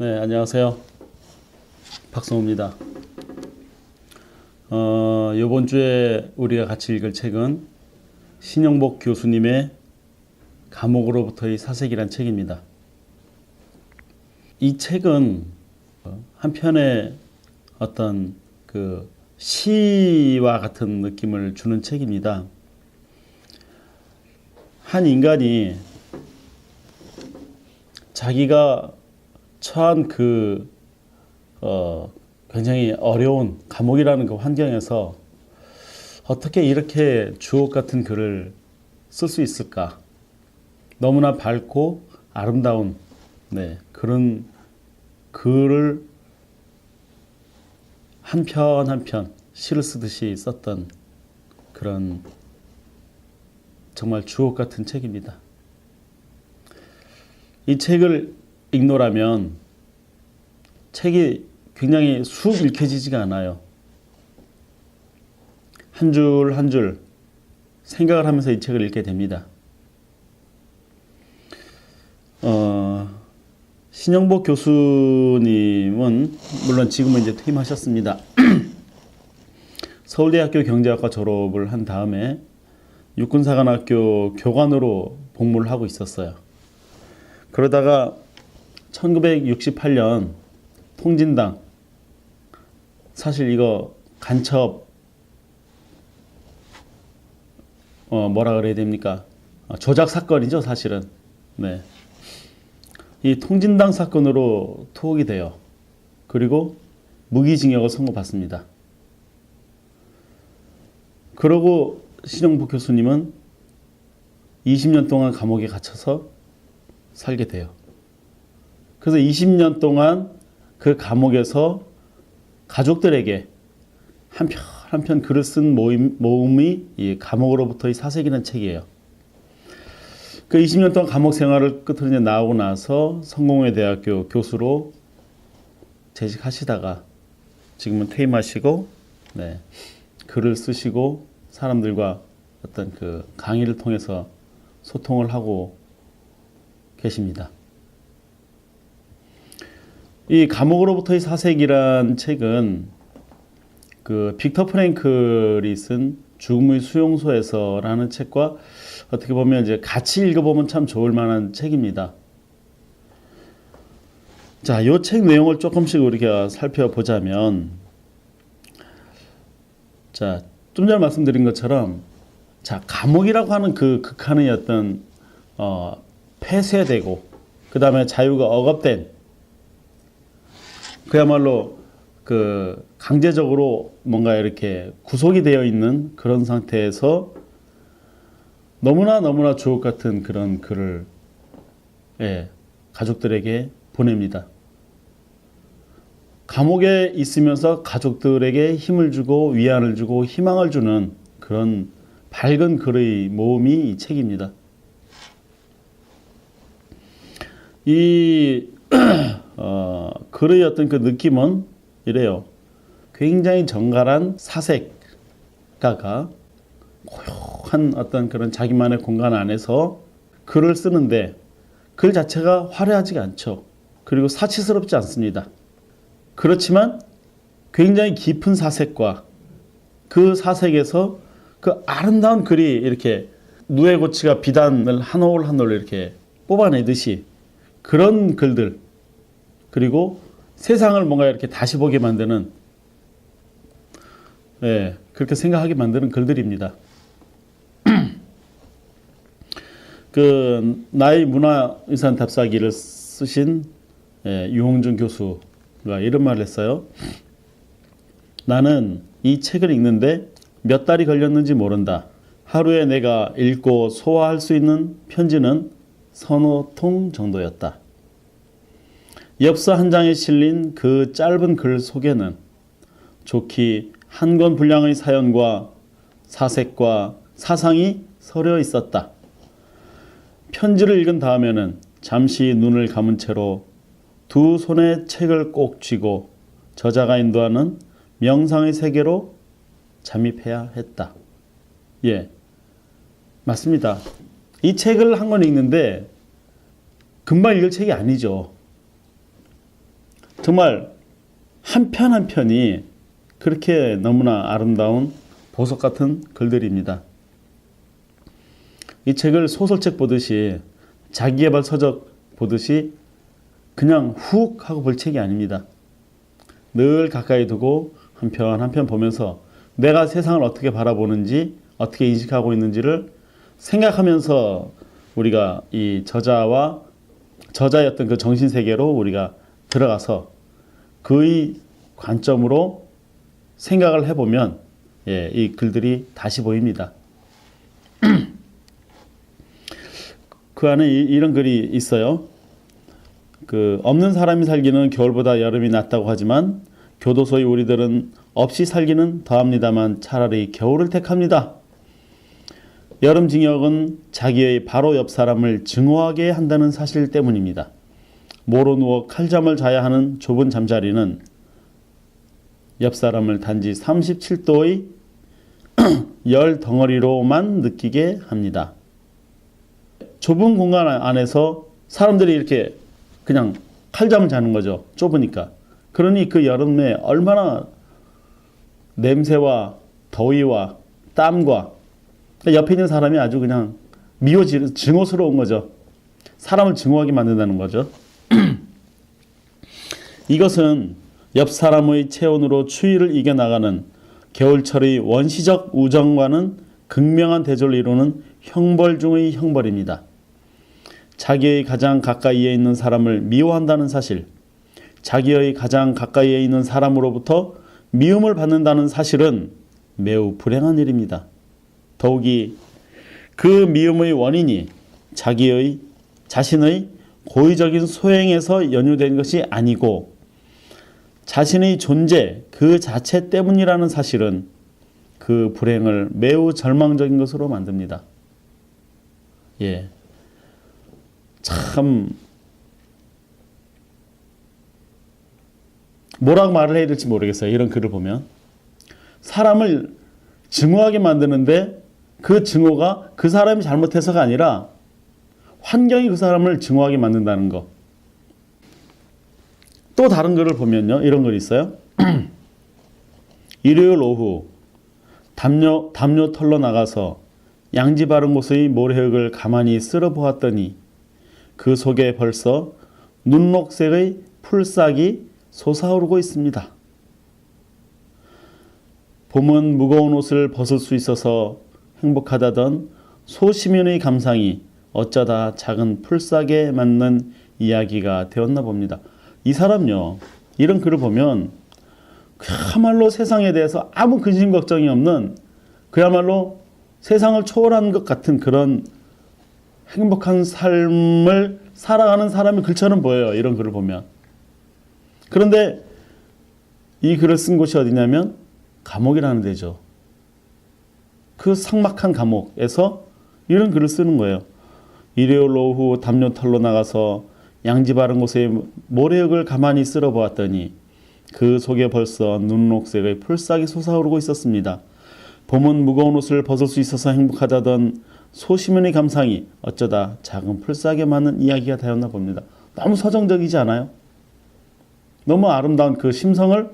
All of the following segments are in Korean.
네, 안녕하세요. 박성우입니다. 이번 주에 우리가 같이 읽을 책은 신영복 교수님의 감옥으로부터의 사색이란 책입니다. 이 책은 한편의 어떤 그 시와 같은 느낌을 주는 책입니다. 한 인간이 자기가 처한 굉장히 어려운 감옥이라는 그 환경에서 어떻게 이렇게 주옥 같은 글을 쓸 수 있을까? 너무나 밝고 아름다운 그런 글을 한 편 한 편 시를 쓰듯이 썼던 그런 정말 주옥 같은 책입니다. 이 책을 읽노라면 책이 굉장히 쑥 읽혀지지가 않아요. 한 줄 한 줄 생각을 하면서 이 책을 읽게 됩니다. 신영복 교수님은 물론 지금은 이제 퇴임하셨습니다. 서울대학교 경제학과 졸업을 한 다음에 육군사관학교 교관으로 복무를 하고 있었어요. 그러다가 1968년 통진당, 사실 이거 간첩 뭐라 그래야 됩니까? 조작 사건이죠, 사실은. 이 통진당 사건으로 투옥이 돼요. 그리고 무기징역을 선고받습니다. 그러고 신영복 교수님은 20년 동안 감옥에 갇혀서 살게 돼요. 그래서 20년 동안 그 감옥에서 가족들에게 한 편 한 편 글을 쓴 모음이 이 감옥으로부터의 사색이라는 책이에요. 그 20년 동안 감옥 생활을 끝으로 이제 나오고 나서 성공회대학교 교수로 재직하시다가 지금은 퇴임하시고 글을 쓰시고 사람들과 어떤 그 강의를 통해서 소통을 하고 계십니다. 이 감옥으로부터의 사색이란 책은 그 빅터 프랭클이 쓴 죽음의 수용소에서라는 책과 어떻게 보면 이제 같이 읽어보면 참 좋을 만한 책입니다. 자, 이 책 내용을 조금씩 우리가 살펴보자면, 자, 좀 전에 말씀드린 것처럼, 자, 감옥이라고 하는 그 극한의 어떤 폐쇄되고, 그 다음에 자유가 억압된, 그야말로 그 강제적으로 뭔가 이렇게 구속이 되어 있는 그런 상태에서 너무나 주옥 같은 그런 글을 가족들에게 보냅니다. 감옥에 있으면서 가족들에게 힘을 주고 위안을 주고 희망을 주는 그런 밝은 글의 모음이 이 책입니다. 이 글의 어떤 그 느낌은 이래요. 굉장히 정갈한 사색가가 고요한 어떤 그런 자기만의 공간 안에서 글을 쓰는데 글 자체가 화려하지가 않죠. 그리고 사치스럽지 않습니다. 그렇지만 굉장히 깊은 사색과 그 사색에서 그 아름다운 글이 이렇게 누에고치가 비단을 한 올 한 올 이렇게 뽑아내듯이 그런 글들, 그리고 세상을 뭔가 이렇게 다시 보게 만드는, 그렇게 생각하게 만드는 글들입니다. 그 나의 문화유산 답사기를 쓰신 유홍준 교수가 이런 말을 했어요. 나는 이 책을 읽는데 몇 달이 걸렸는지 모른다. 하루에 내가 읽고 소화할 수 있는 편지는 서너 통 정도였다. 엽서 한 장에 실린 그 짧은 글 속에는 좋기 한 권 분량의 사연과 사색과 사상이 서려 있었다. 편지를 읽은 다음에는 잠시 눈을 감은 채로 두 손에 책을 꼭 쥐고 저자가 인도하는 명상의 세계로 잠입해야 했다. 맞습니다. 이 책을 한 권 읽는데 금방 읽을 책이 아니죠. 정말 한 편 한 편이 그렇게 너무나 아름다운 보석 같은 글들입니다. 이 책을 소설책 보듯이 자기계발 서적 보듯이 그냥 훅 하고 볼 책이 아닙니다. 늘 가까이 두고 한 편 한 편 보면서 내가 세상을 어떻게 바라보는지 어떻게 인식하고 있는지를 생각하면서 우리가 이 저자의 어떤 그 정신세계로 우리가 들어가서 그의 관점으로 생각을 해보면 이 글들이 다시 보입니다. 그 안에 이런 글이 있어요. 없는 사람이 살기는 겨울보다 여름이 낫다고 하지만 교도소의 우리들은 없이 살기는 더합니다만 차라리 겨울을 택합니다. 여름 징역은 자기의 바로 옆 사람을 증오하게 한다는 사실 때문입니다. 모로 누워 칼잠을 자야 하는 좁은 잠자리는 옆 사람을 단지 37도의 열 덩어리로만 느끼게 합니다. 좁은 공간 안에서 사람들이 이렇게 그냥 칼잠을 자는 거죠. 좁으니까. 그러니 그 여름에 얼마나 냄새와 더위와 땀과 옆에 있는 사람이 아주 그냥 증오스러운 거죠. 사람을 증오하게 만든다는 거죠. 이것은 옆 사람의 체온으로 추위를 이겨나가는 겨울철의 원시적 우정과는 극명한 대조를 이루는 형벌 중의 형벌입니다. 자기의 가장 가까이에 있는 사람을 미워한다는 사실, 자기의 가장 가까이에 있는 사람으로부터 미움을 받는다는 사실은 매우 불행한 일입니다. 더욱이 그 미움의 원인이 자신의 고의적인 소행에서 연유된 것이 아니고 자신의 존재 그 자체 때문이라는 사실은 그 불행을 매우 절망적인 것으로 만듭니다. 참 뭐라고 말을 해야 될지 모르겠어요. 이런 글을 보면 사람을 증오하게 만드는데 그 증오가 그 사람이 잘못해서가 아니라 환경이 그 사람을 증오하게 만든다는 거. 또 다른 글을 보면요. 이런 글이 있어요. 일요일 오후 담요 털러 나가서 양지 바른 곳의 모래흙을 가만히 쓸어 보았더니 그 속에 벌써 눈녹색의 풀싹이 솟아오르고 있습니다. 봄은 무거운 옷을 벗을 수 있어서 행복하다던 소시민의 감상이 어쩌다 작은 풀싹에 맞는 이야기가 되었나 봅니다. 이 사람요, 이런 글을 보면 그야말로 세상에 대해서 아무 근심 걱정이 없는 그야말로 세상을 초월한 것 같은 그런 행복한 삶을 살아가는 사람의 글처럼 보여요. 이런 글을 보면. 그런데 이 글을 쓴 곳이 어디냐면 감옥이라는 데죠. 그 삭막한 감옥에서 이런 글을 쓰는 거예요. 일요일 오후 담요 털러 나가서 양지 바른 곳에 모래흙을 가만히 쓸어 보았더니 그 속에 벌써 눈녹색의 풀싹이 솟아오르고 있었습니다. 봄은 무거운 옷을 벗을 수 있어서 행복하다던 소시민의 감상이 어쩌다 작은 풀싹에 맞는 이야기가 되었나 봅니다. 너무 서정적이지 않아요? 너무 아름다운 그 심성을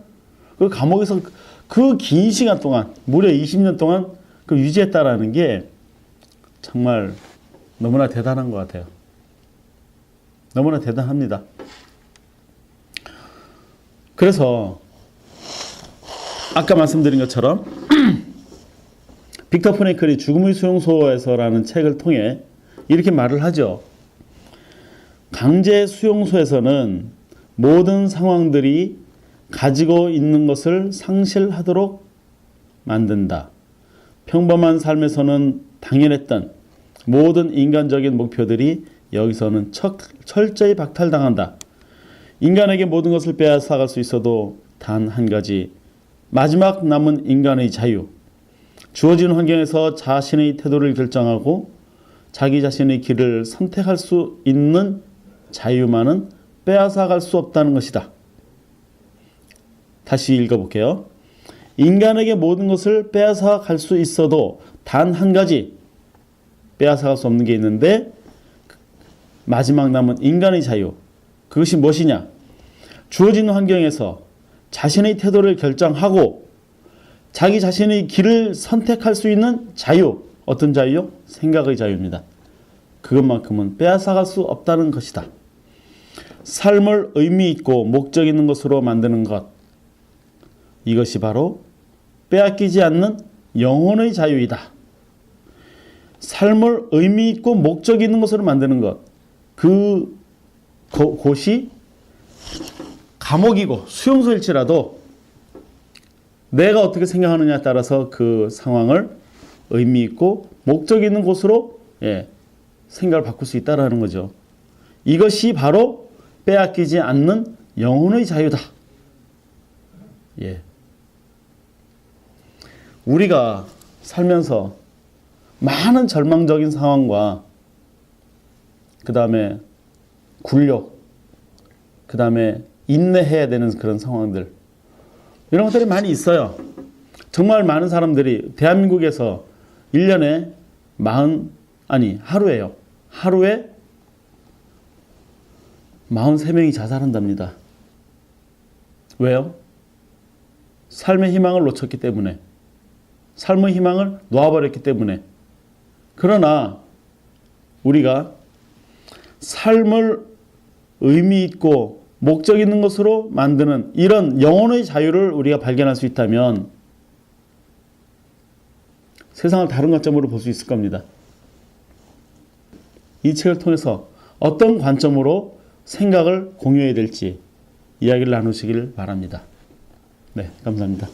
그 감옥에서 그 긴 시간 동안 무려 20년 동안 그 유지했다라는 게 정말 너무나 대단한 것 같아요. 너무나 대단합니다. 그래서 아까 말씀드린 것처럼 빅터 프랭클이 죽음의 수용소에서라는 책을 통해 이렇게 말을 하죠. 강제 수용소에서는 모든 상황들이 가지고 있는 것을 상실하도록 만든다. 평범한 삶에서는 당연했던 모든 인간적인 목표들이 여기서는 철저히 박탈당한다. 인간에게 모든 것을 빼앗아갈 수 있어도 단 한 가지, 마지막 남은 인간의 자유. 주어진 환경에서 자신의 태도를 결정하고 자기 자신의 길을 선택할 수 있는 자유만은 빼앗아갈 수 없다는 것이다. 다시 읽어볼게요. 인간에게 모든 것을 빼앗아갈 수 있어도 단 한 가지 빼앗아갈 수 없는 게 있는데 마지막 남은 인간의 자유. 그것이 무엇이냐? 주어진 환경에서 자신의 태도를 결정하고 자기 자신의 길을 선택할 수 있는 자유. 어떤 자유요? 생각의 자유입니다. 그것만큼은 빼앗아갈 수 없다는 것이다. 삶을 의미 있고 목적 있는 것으로 만드는 것. 이것이 바로 빼앗기지 않는 영혼의 자유이다. 삶을 의미 있고 목적 있는 것으로 만드는 것. 곳이 감옥이고 수용소일지라도 내가 어떻게 생각하느냐에 따라서 그 상황을 의미 있고 목적 있는 곳으로 생각을 바꿀 수 있다는 거죠. 이것이 바로 빼앗기지 않는 영혼의 자유다. 우리가 살면서 많은 절망적인 상황과 그 다음에 굴욕, 그 다음에 인내해야 되는 그런 상황들, 이런 것들이 많이 있어요. 정말 많은 사람들이 대한민국에서 1년에 하루에요. 하루에 43명이 자살한답니다. 왜요? 삶의 희망을 놓쳤기 때문에. 삶의 희망을 놓아버렸기 때문에. 그러나 우리가 삶을 의미 있고 목적 있는 것으로 만드는 이런 영혼의 자유를 우리가 발견할 수 있다면 세상을 다른 관점으로 볼 수 있을 겁니다. 이 책을 통해서 어떤 관점으로 생각을 공유해야 될지 이야기를 나누시길 바랍니다. 네, 감사합니다.